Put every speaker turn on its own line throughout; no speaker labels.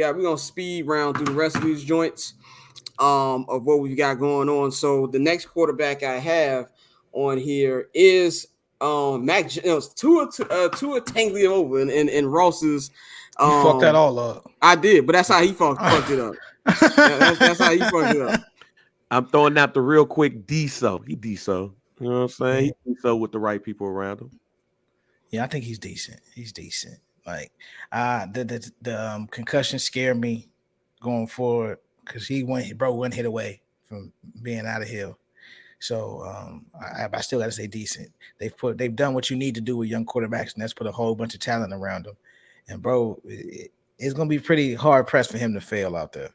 Yeah, we're gonna speed round through the rest of these joints of what we've got going on. So the next quarterback I have on here is Mac Jones, Tua Tagovailoa in Ross's.
You fucked that
Um,
all up.
I did, but that's how he fucked it up. That's how he fucked it up.
I'm throwing out the real quick D-so. He D-so. You know what I'm saying?
Yeah.
He D-so with the right people around him.
Yeah, I think he's decent. He's decent. Like, the concussion scared me going forward because he went, bro, one hit away from being out of here. So I still got to say decent. They've done what you need to do with young quarterbacks, and that's put a whole bunch of talent around them. And bro, it's gonna be pretty hard pressed for him to fail out there.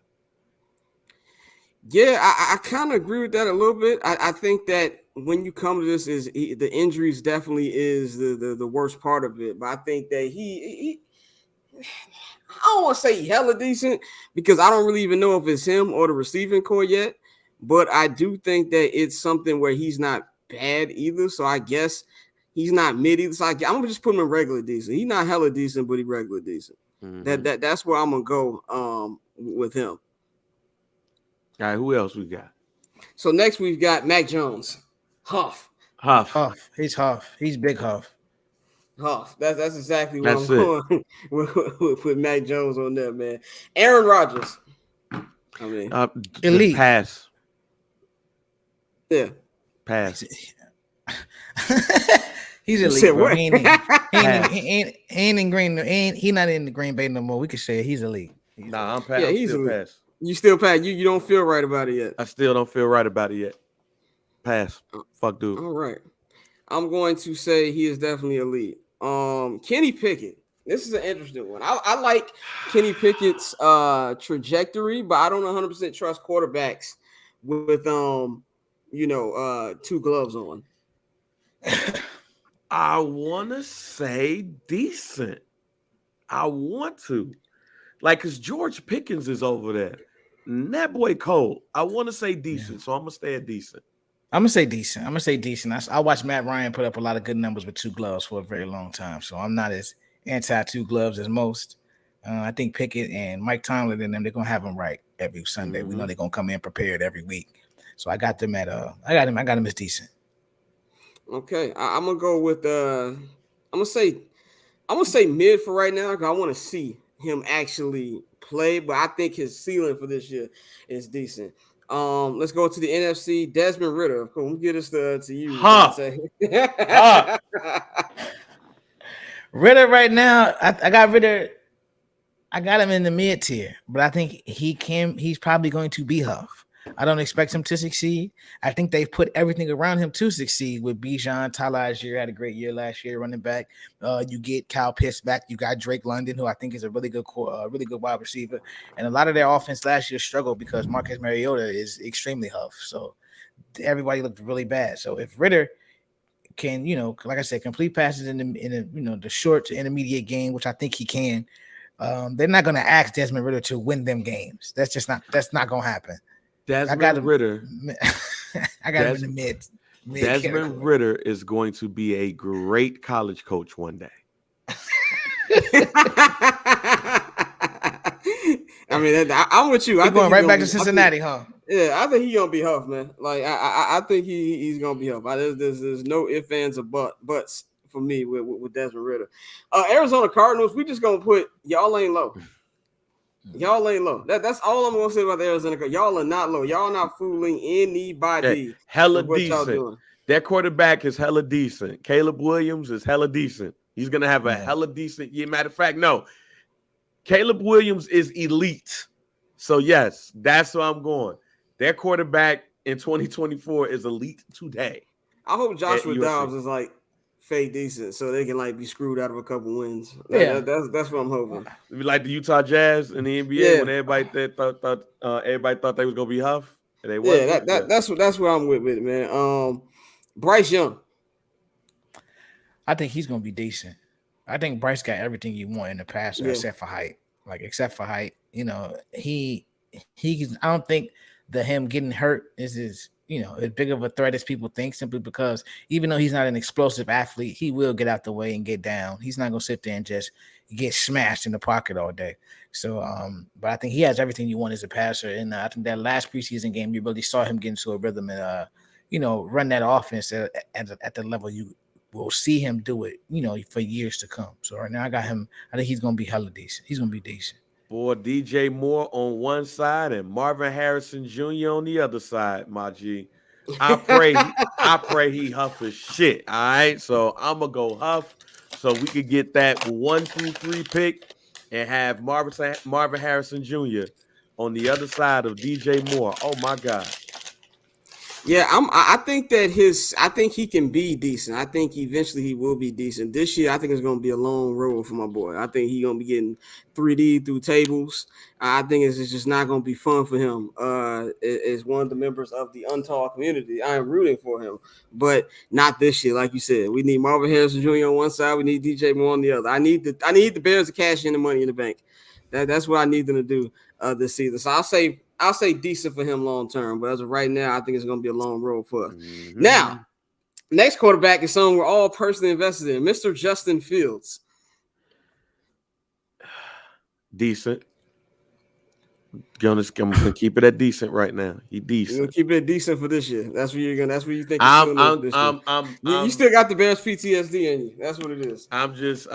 Yeah, I kind of agree with that a little bit. I think that when you come to this, the injuries definitely is the worst part of it. But I think that he I don't want to say he hella decent because I don't really even know if it's him or the receiving core yet. But I do think that it's something where he's not bad either. So I guess he's not mid either. So I'm gonna just put him in regular decent. He's not hella decent, but he regular decent.
Mm-hmm.
That's where I'm gonna go with him.
All right, who else we got?
So next we've got Mac Jones. Huff.
Huff. He's Huff. He's big Huff.
Huff. That's exactly what
That's
I'm going with Mac Jones on there, man. Aaron Rodgers. I mean,
elite.
Pass.
Yeah.
Pass.
He's elite.
Said
Bro.
what?
He ain't in Green. He not in the Green Bay no more. We could say he's elite.
Nah, I'm pass.
Yeah,
he's still pass.
You still pass. You don't feel right about it yet.
I still don't feel right about it yet. Pass. Fuck dude.
All right. I'm going to say he is definitely elite. Kenny Pickett. This is an interesting one. I like Kenny Pickett's trajectory, but I don't 100% trust quarterbacks with two gloves on.
I want to say decent. I want to. Like, because George Pickens is over there. And that boy cold. I want to say decent, so I'm going to stay at decent.
I'm going to say decent. I watched Matt Ryan put up a lot of good numbers with two gloves for a very long time, so I'm not as anti-two gloves as most. I think Pickett and Mike Tomlin and them, they're going to have them right every Sunday. Mm-hmm. We know they're going to come in prepared every week. So I got them at I got him as decent.
Okay, I'm gonna go with I'm gonna say mid for right now because I want to see him actually play, but I think his ceiling for this year is decent. Let's go to the NFC. Desmond Ridder. Of course, we'll get us to you.
Ridder right now, I got Ridder. I got him in the mid tier, but I think he's probably going to be Huff. I don't expect him to succeed. I think they've put everything around him to succeed with Bijan. Tyler Algier had a great year last year running back. You get Kyle Pitts back. You got Drake London, who I think is a really good wide receiver. And a lot of their offense last year struggled because Marcus Mariota is extremely Huff. So everybody looked really bad. So if Ridder can, like I said, complete passes in the short to intermediate game, which I think he can, they're not going to ask Desmond Ridder to win them games. That's not going to happen.
Desmond Ridder.
I got him in the mid
Desmond
category.
Ridder is going to be a great college coach one day.
I mean, I'm with you.
I'm going right back to Cincinnati, huh?
Yeah, I think he's gonna be Huff, man. Like I think he's gonna be Huff. There's no ifs, ands, or buts for me with Desmond Ridder. Arizona Cardinals. We just gonna put y'all ain't low. Y'all ain't low. That's all I'm gonna say about the Arizona Cardinals. Y'all are not low. Y'all not fooling anybody.
Okay. Hella decent. That quarterback is hella decent. Caleb Williams is hella decent. He's gonna have a hella decent year. Matter of fact, no. Caleb Williams is elite. So yes, that's where I'm going. Their quarterback in 2024 is elite today.
I hope Joshua Dobbs is like fake decent, so they can like be screwed out of a couple wins. That's what I'm hoping.
Like the Utah Jazz in the NBA when everybody thought they was gonna be Huff, and they wasn't.
That's what I'm with it, man. Bryce Young.
I think he's gonna be decent. I think Bryce got everything you want in the past, except for height. Except for height, he. I don't think that him getting hurt is as big of a threat as people think, simply because even though he's not an explosive athlete, he will get out the way and get down. He's not gonna sit there and just get smashed in the pocket all day. So, but I think he has everything you want as a passer, and I think that last preseason game you really saw him get into a rhythm and run that offense at the level you will see him do it, for years to come. So right now I got him. I think he's gonna be hella decent. He's gonna be decent.
Boy, DJ Moore on one side and Marvin Harrison Jr. on the other side, my G. I pray he huff his shit. All right. So I'm gonna go huff so we could get that 1 through 3 pick and have Marvin Harrison Jr. on the other side of DJ Moore. Oh my God.
Yeah, I think I think he can be decent. I think eventually he will be decent. This year, I think it's going to be a long road for my boy. I think he's going to be getting 3D through tables. I think it's just not going to be fun for him. As one of the members of the untaught community, I am rooting for him, but not this year. Like you said, we need Marvin Harrison Jr. on one side. We need DJ Moore on the other. I need the Bears to cash in the money in the bank. That's what I need them to do this season. So I'll say decent for him long term, but as of right now, I think it's going to be a long road for us. Mm-hmm. Now, next quarterback is someone we're all personally invested in, Mr. Justin Fields.
Decent. I'm gonna keep it at decent right now. He decent.
You're gonna keep it decent for this year. That's what you're gonna. That's what you think. You still got the Bears PTSD in you. That's what it is.
I'm just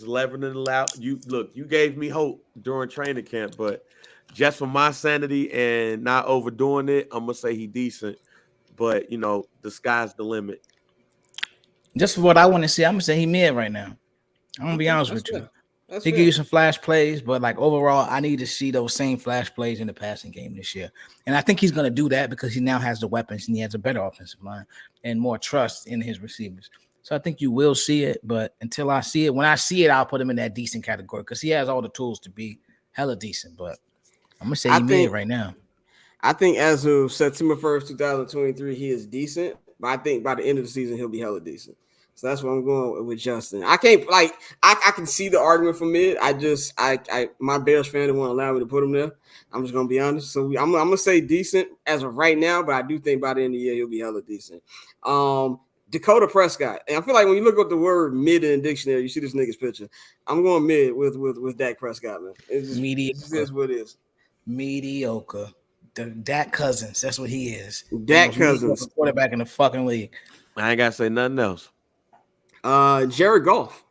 leveling it out. You gave me hope during training camp, but just for my sanity and not overdoing it, I'm gonna say he decent. But the sky's the limit.
Just for what I want to see, I'm gonna say he mid right now. I'm gonna be honest with you. He give you some flash plays, but like overall, I need to see those same flash plays in the passing game this year. And I think he's going to do that because he now has the weapons and he has a better offensive line and more trust in his receivers. So I think you will see it, but until I see it, when I see it, I'll put him in that decent category because he has all the tools to be hella decent. But I'm going to say he mid right now.
I think as of September 1st, 2023, he is decent, but I think by the end of the season, he'll be hella decent. So that's what I'm going with Justin. I can't I can see the argument for mid. My Bears fan didn't want to allow me to put him there. I'm just gonna be honest. So I'm gonna say decent as of right now, but I do think by the end of the year he'll be hella decent. Dakota Prescott, and I feel like when you look up the word mid in the dictionary, you see this nigga's picture. I'm going mid with Dak Prescott, man. It's just is what it is.
Mediocre. The Dak Cousins, that's what he is.
Dak Cousins,
quarterback in the fucking league.
I ain't gotta say nothing else.
Jared Goff.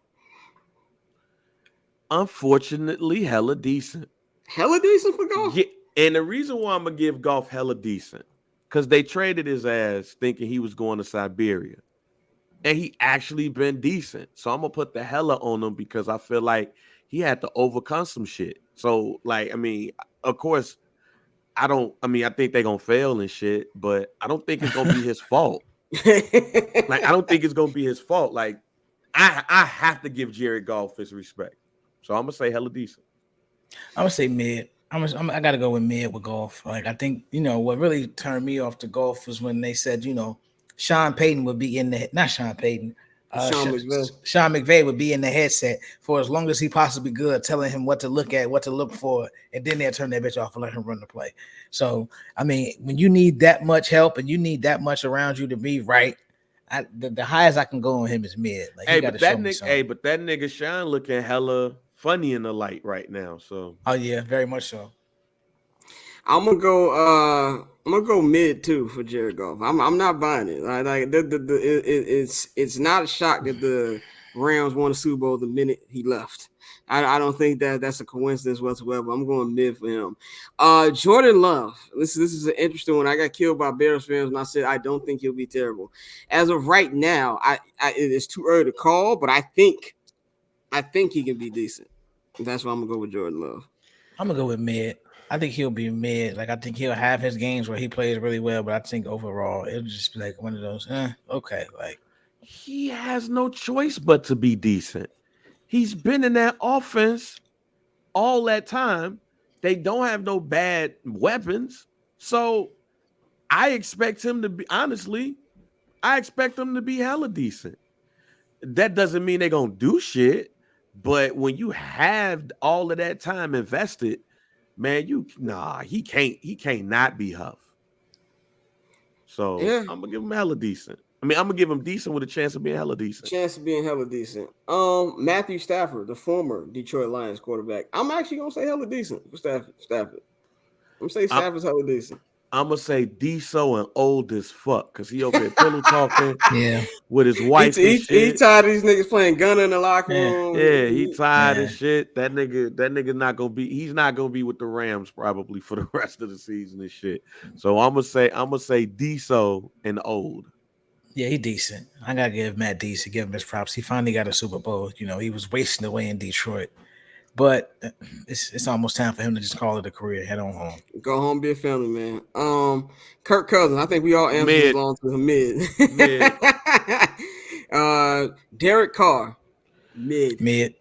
Unfortunately, hella decent.
Hella decent for Goff?
Yeah, and the reason why I'm going to give Goff hella decent, because they traded his ass thinking he was going to Siberia. And he actually been decent. So I'm going to put the hella on him because I feel like he had to overcome some shit. So, of course, I think they're going to fail and shit, but I don't think it's going to be his fault. I don't think it's gonna be his fault. I have to give Jared Goff his respect, so I'm gonna say hella decent.
I'm gonna say mid. I gotta go with mid with Goff. I think what really turned me off to Goff was when they said Sean Payton would be in the not Sean Payton. Sean McVay would be in the headset for as long as he possibly could, telling him what to look at, what to look for, and then they'll turn that bitch off and let him run the play. So, when you need that much help and you need that much around you to be right, the highest I can go on him is mid.
But that nigga Sean looking hella funny in the light right now. So,
oh yeah, very much so.
I'm gonna go mid too for Jared Goff. I'm not buying it. It's not a shock that the Rams won the Super Bowl the minute he left. I don't think that's a coincidence whatsoever. I'm going mid for him. Jordan Love. This is an interesting one. I got killed by Bears fans when I said I don't think he'll be terrible. As of right now, it's too early to call, but I think he can be decent. That's why I'm gonna go with Jordan Love.
I'm gonna go with mid. I think he'll be mid. I think he'll have his games where he plays really well, but I think overall it'll just be like one of those. Okay,
he has no choice but to be decent. He's been in that offense all that time. They don't have no bad weapons, so I expect him to be. Honestly, I expect him to be hella decent. That doesn't mean they're gonna do shit, but when you have all of that time invested. Man, he can't not be Huff. So
Yeah.
I'm gonna give him hella decent. I mean, I'm gonna give him decent with a chance of being hella decent.
Chance of being hella decent. Matthew Stafford, the former Detroit Lions quarterback. I'm actually gonna say hella decent for Stafford. I'm gonna say Stafford's hella decent.
I'm gonna say D-So and old as fuck because he over there pillow talking
Yeah.
with his
He,
wife and
he, he
shit.
tired of these niggas playing gunner in the locker
Yeah.
room.
Yeah, he tired of
Yeah.
shit. That nigga not gonna be. He's not gonna be with the Rams probably for the rest of the season and shit. So I'm gonna say D-So and old.
Yeah, he decent. I gotta give Matt decent, give him his props. He finally got a Super Bowl. You know, he was wasting away in Detroit. But it's almost time for him to just call it a career, head on home.
Go home, be a family man. Kirk Cousins. I think we all answered
Mid.
along to him mid.
Mid.
Derek Carr, mid.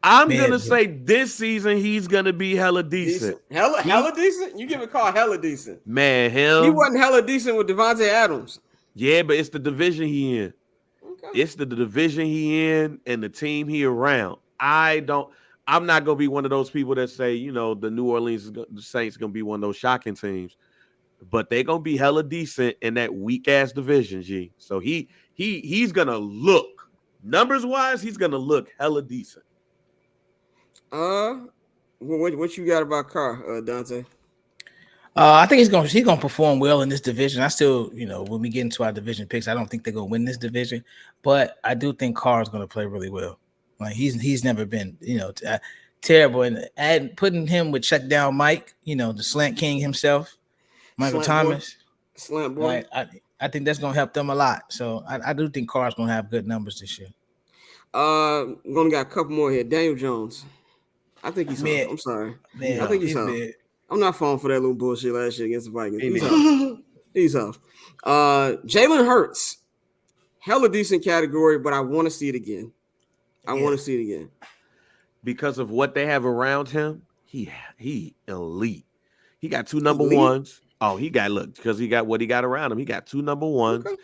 I'm gonna
Mid.
say this season he's gonna be hella decent.
Hella decent. You give a Carr hella decent.
Man,
He
him.
wasn't hella decent with Devontae Adams.
Yeah, but it's the division he in.
Okay.
It's the division he in and the team he around. I'm not gonna be one of those people that say, you know, the New Orleans the Saints gonna be one of those shocking teams, but they gonna be hella decent in that weak ass division. G. So he's gonna look numbers wise. He's gonna look hella decent.
What you got about Carr, Dante?
I think he's gonna perform well in this division. I still, you know, when we get into our division picks, I don't think they're gonna win this division, but I do think Carr is gonna play really well. Like he's never been, you know, terrible, and putting him with check down Mike, you know, the slant king himself, Michael Thomas.
Slant boy.
I think that's gonna help them a lot. So I do think Carr's gonna have good numbers this year.
I'm gonna got a couple more here. Daniel Jones. I think he's
Mid.
off. I'm sorry.
Man,
I think he's off.
mid.
I'm not falling for that little bullshit last year against the Vikings.
He
He's
mid.
off. He's off. Jalen Hurts. Hella decent category, but I want to see it again. I want to see it again.
Because of what they have around him, he elite. He got two number
Elite?
ones. Oh, because he got what he got around him. He got two number ones.
Okay.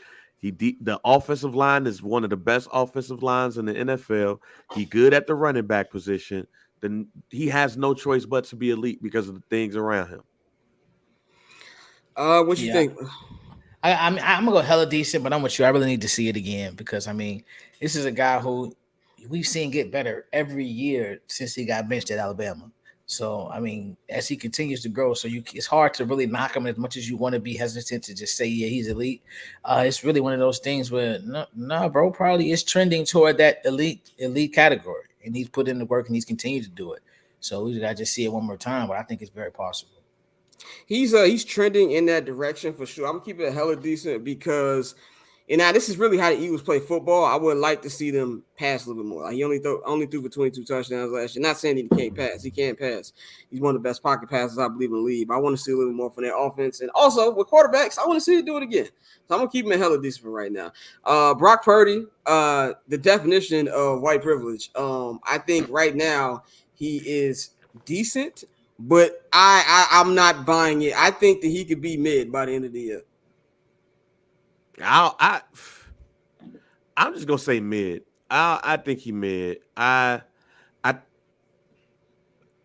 The offensive line is one of the best offensive lines in the NFL. He good at the running back position. Then he has no choice but to be elite because of the things around him.
What you think?
I'm gonna go hella decent, but I'm with you. I really need to see it again because I mean, this is a guy who we've seen get better every year since he got benched at Alabama. So I mean, as he continues to grow, it's hard to really knock him as much as you want to be hesitant to just say yeah he's elite. It's really one of those things where no, bro, probably is trending toward that elite category, and he's put in the work and he's continued to do it. So we gotta just see it one more time, but I think it's very possible.
He's trending in that direction for sure. I'm gonna keep it hella decent because, and now this is really how the Eagles play football. I would like to see them pass a little bit more. Like he only threw for 22 touchdowns last year. Not saying he can't pass. He can't pass. He's one of the best pocket passers I believe in the league. But I want to see a little more from their offense, and also with quarterbacks, I want to see it do it again. So I'm gonna keep him hella decent for right now. Brock Purdy, the definition of white privilege. I think right now he is decent. But I'm not buying it. I think that he could be mid by the end of the year.
I'm just gonna say mid. I think he mid. I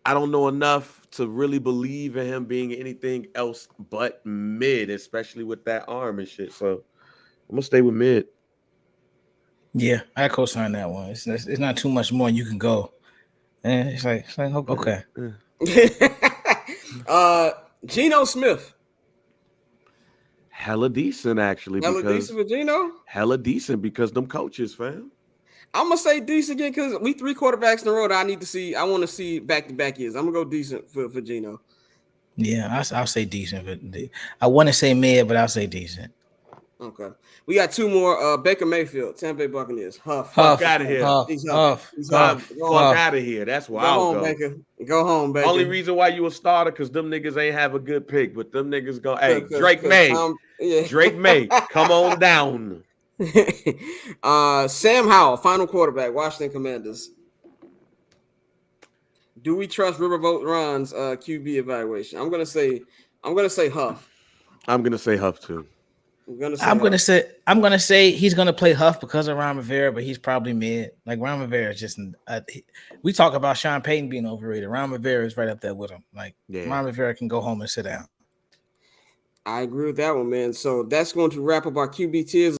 don't know enough to really believe in him being anything else but mid, especially with that arm and shit. So I'm gonna stay with mid.
Yeah, I co-sign that one. It's not too much more you can go. And it's like okay.
Geno Smith.
Hella decent, actually.
Decent for Geno?
Hella decent because them coaches, fam.
I'm gonna say decent again because we 3 quarterbacks in a row that I need to see. I want to see back-to-back years. I'm gonna go decent for Geno.
Yeah, I'll say decent. But I want to say mid, but I'll say decent.
Okay. We got 2 more. Baker Mayfield, Tampa Bay Buccaneers. Huff
out of here.
He's
Huff. Fuck out of here. That's why I'll go.
Baker. Go home, Baker.
Only reason why you a starter because them niggas ain't have a good pick, but them niggas go. Hey, Drake May. Drake May, come on down.
Sam Howell, final quarterback, Washington Commanders. Do we trust Riverboat Ron's QB evaluation? I'm gonna say Huff.
I'm gonna say Huff too.
I'm gonna say he's gonna play Huff because of Ron Rivera, but he's probably mid. Like Ron Rivera is just we talk about Sean Payton being overrated. Ron Rivera is right up there with him. Like Ron Rivera can go home and sit down.
I agree with that one, man. So that's going to wrap up our QB tiers.